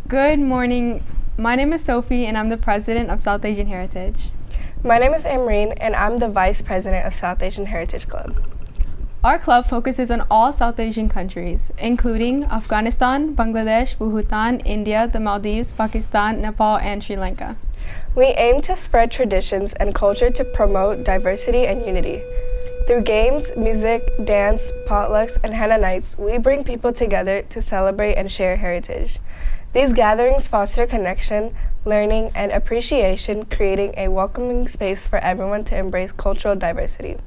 Good morning. My name is Sophie, and I'm the president of South Asian Heritage. My name is Amreen, and I'm the vice president of South Asian Heritage Club. Our club focuses on all South Asian countries, including Afghanistan, Bangladesh, Bhutan, India, the Maldives, Pakistan, Nepal, and Sri Lanka. We aim to spread traditions and culture to promote diversity and unity. Through games, music, dance, potlucks, and henna nights, we bring people together to celebrate and share heritage. These gatherings foster connection, learning, and appreciation, creating a welcoming space for everyone to embrace cultural diversity.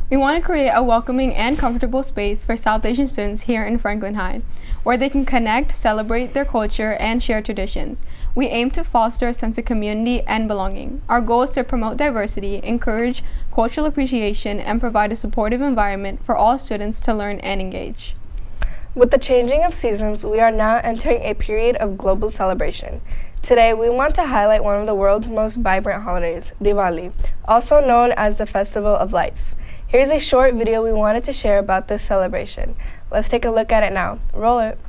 We want to create a welcoming and comfortable space for South Asian students here in Franklin High, where they can connect, celebrate their culture, and share traditions. We aim to foster a sense of community and belonging. Our goal is to promote diversity, encourage cultural appreciation, and provide a supportive environment for all students to learn and engage. With the changing of seasons, we are now entering a period of global celebration. Today, we want to highlight one of the world's most vibrant holidays, Diwali, also known as the Festival of Lights. Here's a short video we wanted to share about this celebration. Let's take a look at it now. Roll it.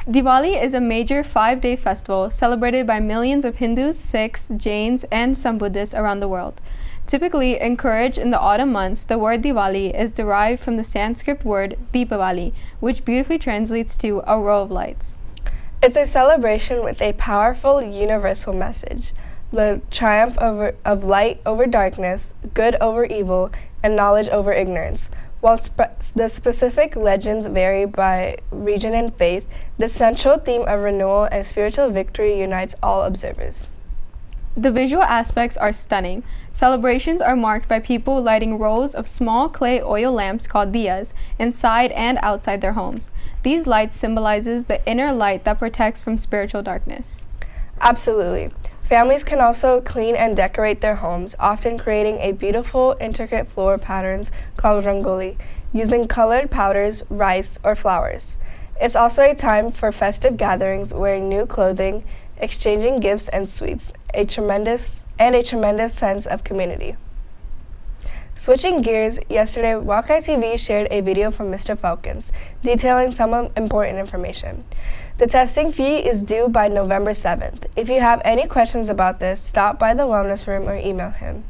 Diwali is a major 5-day festival celebrated by millions of Hindus, Sikhs, Jains, and some Buddhists around the world. Typically encouraged in the autumn months, the word Diwali is derived from the Sanskrit word Deepavali, which beautifully translates to a row of lights. It's a celebration with a powerful universal message: the triumph of light over darkness, good over evil, and knowledge over ignorance. While the specific legends vary by region and faith, the central theme of renewal and spiritual victory unites all observers. The visual aspects are stunning. Celebrations are marked by people lighting rows of small clay oil lamps called diyas inside and outside their homes. These lights symbolizes the inner light that protects from spiritual darkness. Absolutely. Families can also clean and decorate their homes, often creating a beautiful, intricate floor patterns called rangoli, using colored powders, rice, or flowers. It's also a time for festive gatherings, wearing new clothing, exchanging gifts and sweets, a tremendous sense of community. Switching gears, yesterday, WCTV shared a video from Mr. Falcons detailing some important information. The testing fee is due by November 7th. If you have any questions about this, stop by the wellness room or email him.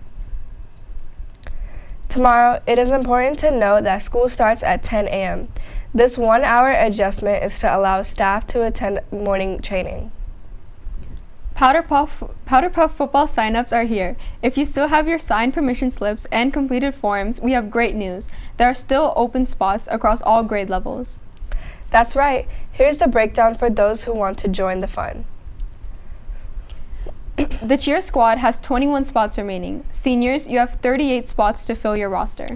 Tomorrow, it is important to note that school starts at 10 a.m. This 1-hour adjustment is to allow staff to attend morning training. Powder Puff football signups are here. If you still have your signed permission slips and completed forms, we have great news. There are still open spots across all grade levels. That's right. Here's the breakdown for those who want to join the fun. The cheer squad has 21 spots remaining. Seniors, you have 38 spots to fill your roster.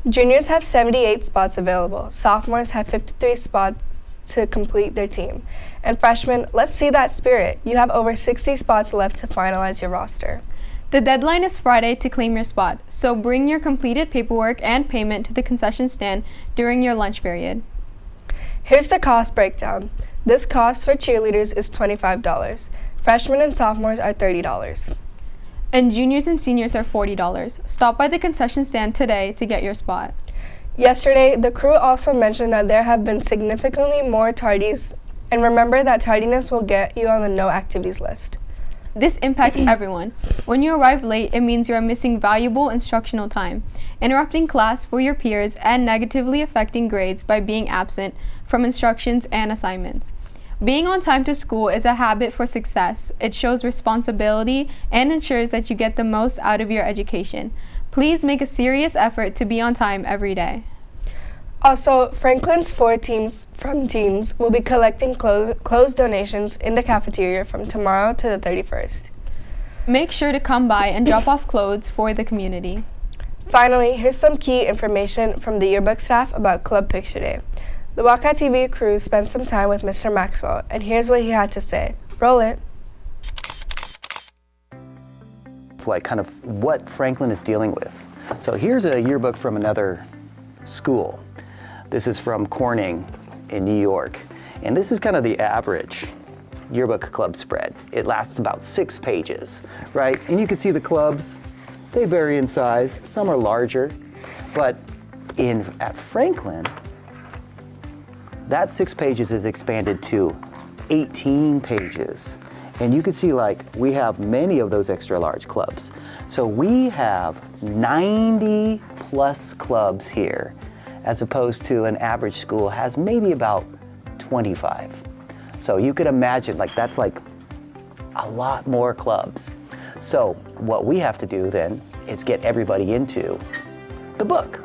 Juniors have 78 spots available. Sophomores have 53 spots to complete their team. And freshmen, let's see that spirit. You have over 60 spots left to finalize your roster. The deadline is Friday to claim your spot, so bring your completed paperwork and payment to the concession stand during your lunch period. Here's the cost breakdown. This cost for cheerleaders is $25. Freshmen and sophomores are $30. And juniors and seniors are $40. Stop by the concession stand today to get your spot. Yesterday, the crew also mentioned that there have been significantly more tardies, and remember that tardiness will get you on the no activities list. This impacts everyone. When you arrive late, it means you are missing valuable instructional time, interrupting class for your peers, and negatively affecting grades by being absent from instructions and assignments. Being on time to school is a habit for success. It shows responsibility and ensures that you get the most out of your education. Please make a serious effort to be on time every day. Also, Franklin's 4 teams from teens will be collecting clothes donations in the cafeteria from tomorrow to the 31st. Make sure to come by and drop off clothes for the community. Finally, here's some key information from the yearbook staff about Club Picture Day. The WCTV crew spent some time with Mr. Maxwell, and here's what he had to say. Roll it. Like kind of what Franklin is dealing with. So here's a yearbook from another school. This is from Corning in New York. And this is kind of the average yearbook club spread. It lasts about 6 pages, right? And you can see the clubs, they vary in size. Some are larger, but at Franklin, that 6 pages is expanded to 18 pages. And you can see like we have many of those extra large clubs. So we have 90 plus clubs here, as opposed to an average school has maybe about 25. So you could imagine like that's like a lot more clubs. So what we have to do then is get everybody into the book.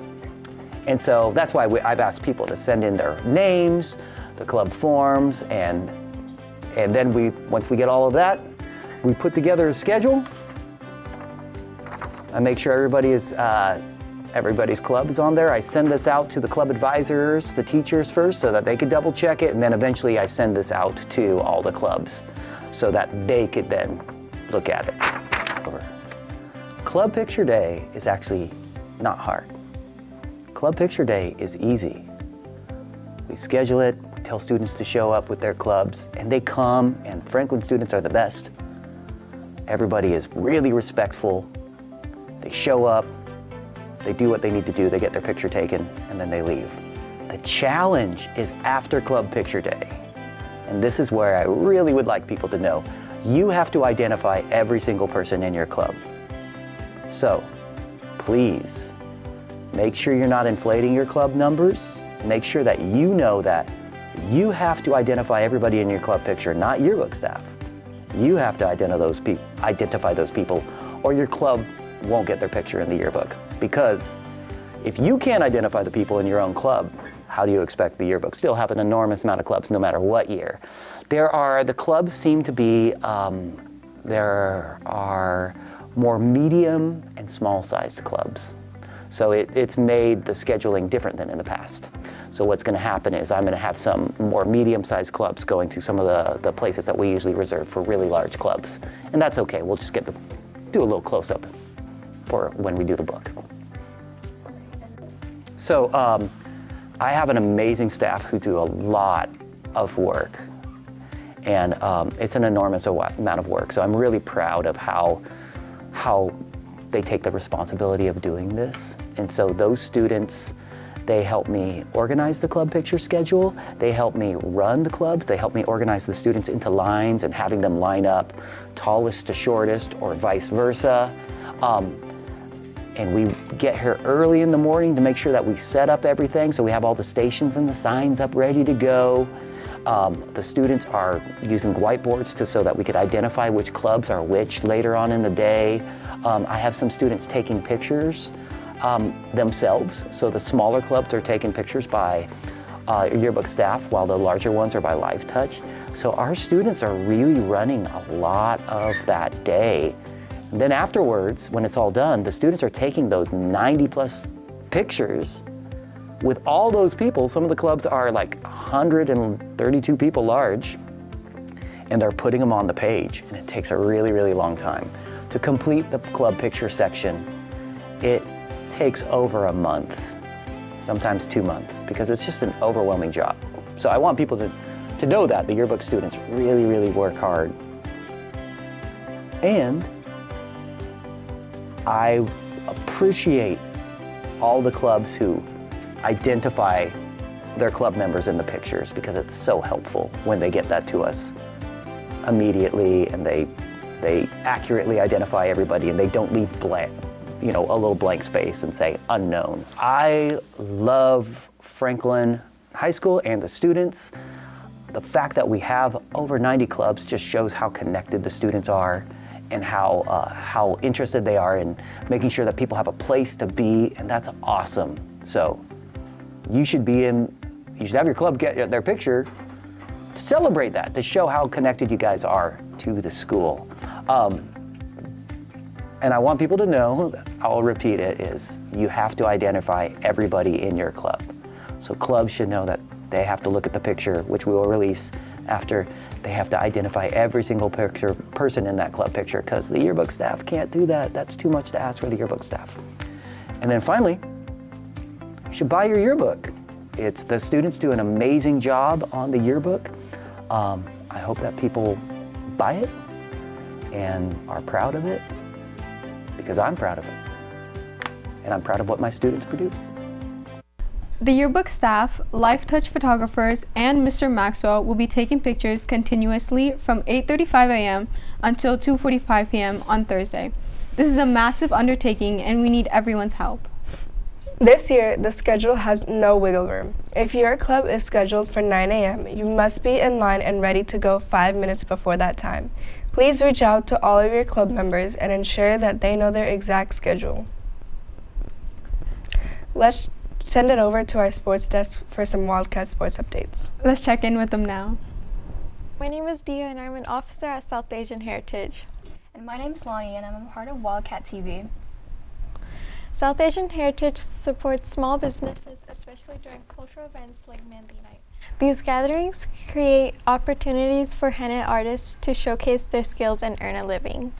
And so that's why I've asked people to send in their names, the club forms, and then once we get all of that, we put together a schedule. I make sure everybody's club is on there. I send this out to the club advisors, the teachers first, so that they could double check it, and then eventually I send this out to all the clubs so that they could then look at it. Club Picture Day is actually not hard. Club Picture Day is easy. We schedule it, we tell students to show up with their clubs, and they come, and Franklin students are the best. Everybody is really respectful. They show up, they do what they need to do, they get their picture taken, and then they leave. The challenge is after Club Picture Day. And this is where I really would like people to know. You have to identify every single person in your club. So, please, make sure you're not inflating your club numbers. Make sure that you know that you have to identify everybody in your club picture, not yearbook staff. You have to identify those people, or your club won't get their picture in the yearbook. Because if you can't identify the people in your own club, how do you expect the yearbook? Still have an enormous amount of clubs no matter what year. The clubs seem to be, there are more medium and small sized clubs. So it's made the scheduling different than in the past. So what's going to happen is I'm going to have some more medium-sized clubs going to some of the places that we usually reserve for really large clubs. And that's okay. We'll just do a little close-up for when we do the book. So I have an amazing staff who do a lot of work. And it's an enormous amount of work. So I'm really proud of how they take the responsibility of doing this. And so those students, they help me organize the club picture schedule. They help me run the clubs. They help me organize the students into lines and having them line up tallest to shortest or vice versa. And we get here early in the morning to make sure that we set up everything. So we have all the stations and the signs up ready to go. The students are using whiteboards so that we could identify which clubs are which later on in the day. I have some students taking pictures themselves. So the smaller clubs are taking pictures by yearbook staff, while the larger ones are by Live Touch. So our students are really running a lot of that day. And then afterwards, when it's all done, the students are taking those 90 plus pictures with all those people. Some of the clubs are like 132 people large, and they're putting them on the page, and it takes a really, really long time. To complete the club picture section, it takes over a month, sometimes 2 months, because it's just an overwhelming job. So I want people to know that the yearbook students really, really work hard. And I appreciate all the clubs who identify their club members in the pictures, because it's so helpful when they get that to us immediately, and they accurately identify everybody, and they don't leave blank, a little blank space and say unknown. I love Franklin High School and the students. The fact that we have over 90 clubs just shows how connected the students are, and how interested they are in making sure that people have a place to be, and that's awesome. So you should have your club get their picture to celebrate that, to show how connected you guys are to the school. and I want people to know, I'll repeat it, is you have to identify everybody in your club. So clubs should know that they have to look at the picture, which we will release after. They have to identify every single person in that club picture, because the yearbook staff can't do that. That's too much to ask for the yearbook staff. And then finally, you should buy your yearbook. The students do an amazing job on the yearbook. I hope that people buy it and are proud of it, because I'm proud of it. And I'm proud of what my students produce. The yearbook staff, Life Touch photographers, and Mr. Maxwell will be taking pictures continuously from 8:35 a.m. until 2:45 p.m. on Thursday. This is a massive undertaking and we need everyone's help. This year, the schedule has no wiggle room. If your club is scheduled for 9 a.m., you must be in line and ready to go 5 minutes before that time. Please reach out to all of your club members and ensure that they know their exact schedule. Let's send it over to our sports desk for some Wildcat sports updates. Let's check in with them now. My name is Dia and I'm an officer at South Asian Heritage. And my name's Lonnie and I'm a part of Wildcat TV. South Asian Heritage supports small businesses, especially during cultural events like Mehndi Night. These gatherings create opportunities for henna artists to showcase their skills and earn a living.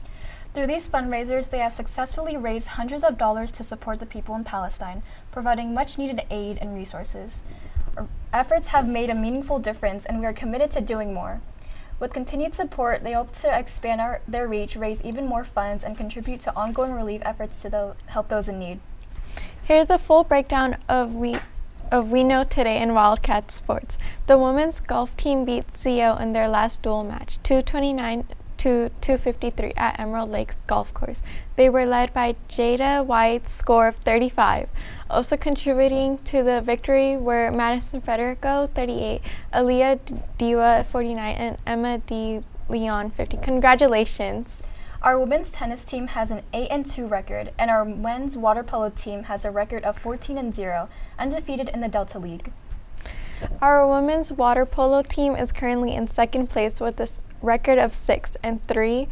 Through these fundraisers, they have successfully raised hundreds of dollars to support the people in Palestine, providing much needed aid and resources. Our efforts have made a meaningful difference and we are committed to doing more. With continued support, they hope to expand their reach, raise even more funds, and contribute to ongoing relief efforts to help those in need. Here's the full breakdown of We Know Today in Wildcat Sports. The women's golf team beat CO in their last dual match, 229 to 253 at Emerald Lakes Golf Course. They were led by Jada White's score of 35. Also contributing to the victory were Madison Federico, 38, Aaliyah Diwa, 49, and Emma D. Leon, 50. Congratulations. Our women's tennis team has an 8-2 record, and our men's water polo team has a record of 14-0, undefeated in the Delta League. Our women's water polo team is currently in second place with a record of 6-3,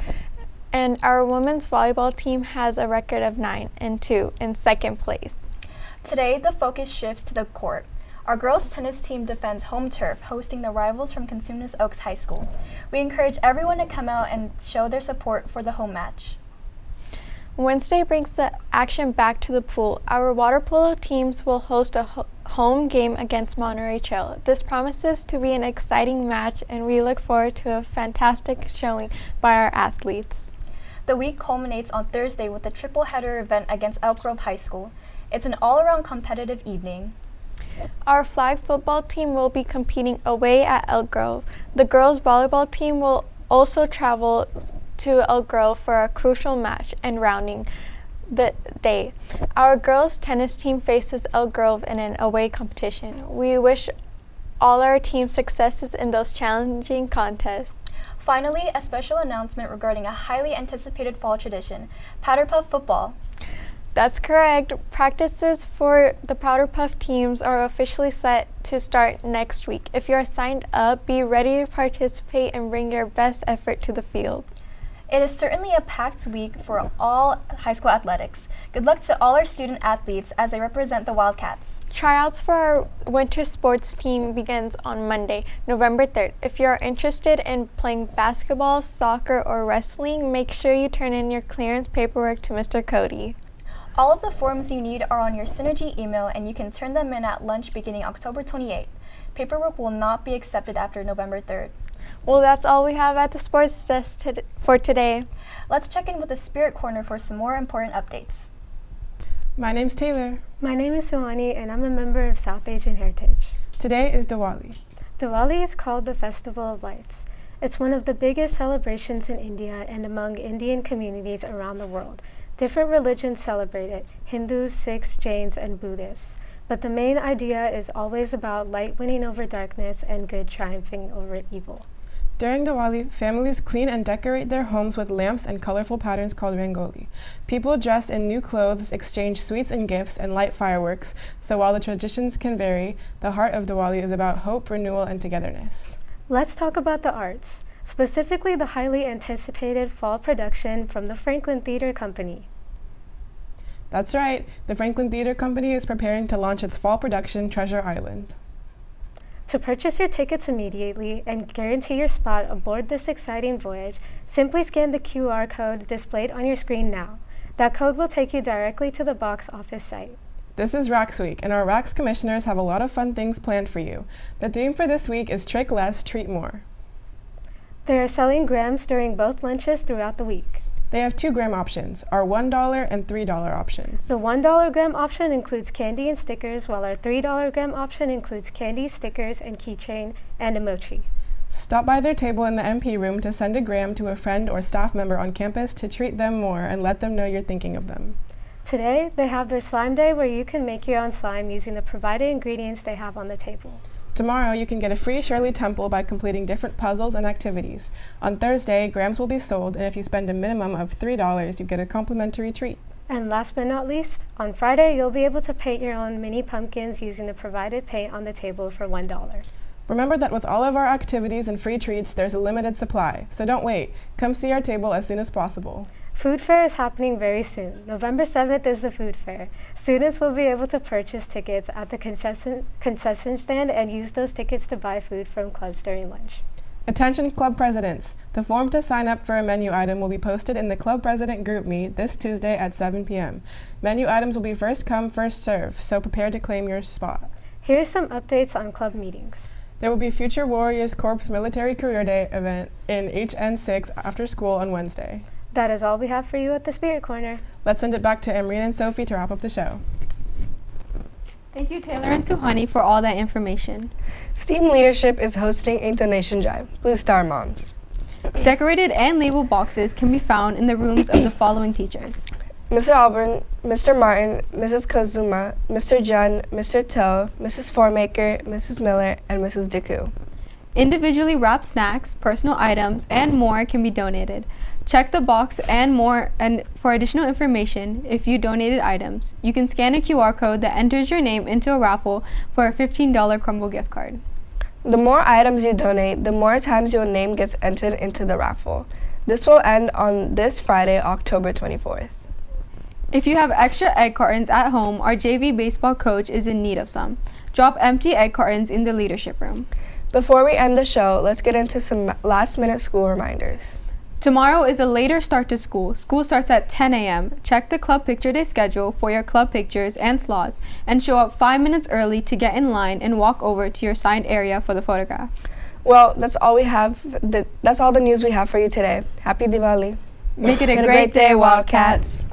and our women's volleyball team has a record of 9-2 in second place. Today, the focus shifts to the court. Our girls' tennis team defends home turf, hosting the rivals from Cosumnes Oaks High School. We encourage everyone to come out and show their support for the home match. Wednesday brings the action back to the pool. Our water polo teams will host a home game against Monterey Trail. This promises to be an exciting match and we look forward to a fantastic showing by our athletes. The week culminates on Thursday with a triple-header event against Elk Grove High School. It's an all-around competitive evening. Our flag football team will be competing away at Elk Grove. The girls volleyball team will also travel to Elk Grove for a crucial match and rounding the day. Our girls tennis team faces Elk Grove in an away competition. We wish all our team successes in those challenging contests. Finally, a special announcement regarding a highly anticipated fall tradition, Powder Puff football. That's correct. Practices for the Powder Puff teams are officially set to start next week. If you are signed up, be ready to participate and bring your best effort to the field. It is certainly a packed week for all high school athletics. Good luck to all our student athletes as they represent the Wildcats. Tryouts for our winter sports team begins on Monday, November 3rd. If you are interested in playing basketball, soccer, or wrestling, make sure you turn in your clearance paperwork to Mr. Cody. All of the forms you need are on your Synergy email and you can turn them in at lunch beginning October 28th. Paperwork will not be accepted after November 3rd. Well, that's all we have at the sports desk for today. Let's check in with the Spirit Corner for some more important updates. My name's Taylor. My name is Suwani and I'm a member of South Asian Heritage. Today is Diwali. Diwali is called the Festival of Lights. It's one of the biggest celebrations in India and among Indian communities around the world. Different religions celebrate it, Hindus, Sikhs, Jains, and Buddhists. But the main idea is always about light winning over darkness and good triumphing over evil. During Diwali, families clean and decorate their homes with lamps and colorful patterns called rangoli. People dress in new clothes, exchange sweets and gifts, and light fireworks, so while the traditions can vary, the heart of Diwali is about hope, renewal, and togetherness. Let's talk about the arts. specifically the highly anticipated fall production from the Franklin Theater Company. That's right, the Franklin Theater Company is preparing to launch its fall production, Treasure Island. To purchase your tickets immediately and guarantee your spot aboard this exciting voyage, simply scan the QR code displayed on your screen now. That code will take you directly to the box office site. This is RACS Week, and our RACS commissioners have a lot of fun things planned for you. The theme for this week is Trick Less, Treat More. They are selling grams during both lunches throughout the week. They have 2 gram options, our $1 and $3 options. The $1 gram option includes candy and stickers, while our $3 gram option includes candy, stickers, and keychain, and emoji. Stop by their table in the MP room to send a gram to a friend or staff member on campus to treat them more and let them know you're thinking of them. Today, they have their slime day where you can make your own slime using the provided ingredients they have on the table. Tomorrow, you can get a free Shirley Temple by completing different puzzles and activities. On Thursday, grams will be sold, and if you spend a minimum of $3, you get a complimentary treat. And last but not least, on Friday, you'll be able to paint your own mini pumpkins using the provided paint on the table for $1. Remember that with all of our activities and free treats, there's a limited supply, so don't wait. Come see our table as soon as possible. Food fair is happening very soon. November 7th is the food fair. Students will be able to purchase tickets at the concession stand and use those tickets to buy food from clubs during lunch. Attention club presidents! The form to sign up for a menu item will be posted in the club president group meet this Tuesday at 7 p.m. Menu items will be first come, first serve, so prepare to claim your spot. Here are some updates on club meetings. There will be Future Warriors Corps Military Career Day event in HN6 after school on Wednesday. That is all we have for you at the Spirit Corner. Let's send it back to Emerine and Sophie to wrap up the show. Thank you, Taylor and Suhani, for all that information. STEAM Leadership is hosting a donation drive. Blue Star Moms. Decorated and labeled boxes can be found in the rooms of the following teachers: Mr. Alburn, Mr. Martin, Mrs. Kozuma, Mr. Jun, Mr. Toe, Mrs. Formaker, Mrs. Miller, and Mrs. Deku. Individually wrapped snacks, personal items, and more can be donated. Check the box and more and for additional information. If you donated items, you can scan a QR code that enters your name into a raffle for a $15 Crumble gift card. The more items you donate, the more times your name gets entered into the raffle. This will end on this Friday, October 24th. If you have extra egg cartons at home, our JV baseball coach is in need of some. Drop empty egg cartons in the leadership room. Before we end the show, let's get into some last-minute school reminders. Tomorrow is a later start to school. School starts at 10 a.m. Check the Club Picture Day schedule for your club pictures and slots, and show up 5 minutes early to get in line and walk over to your assigned area for the photograph. Well, that's all we have. That's all the news we have for you today. Happy Diwali. Make it a Great day, Wildcats.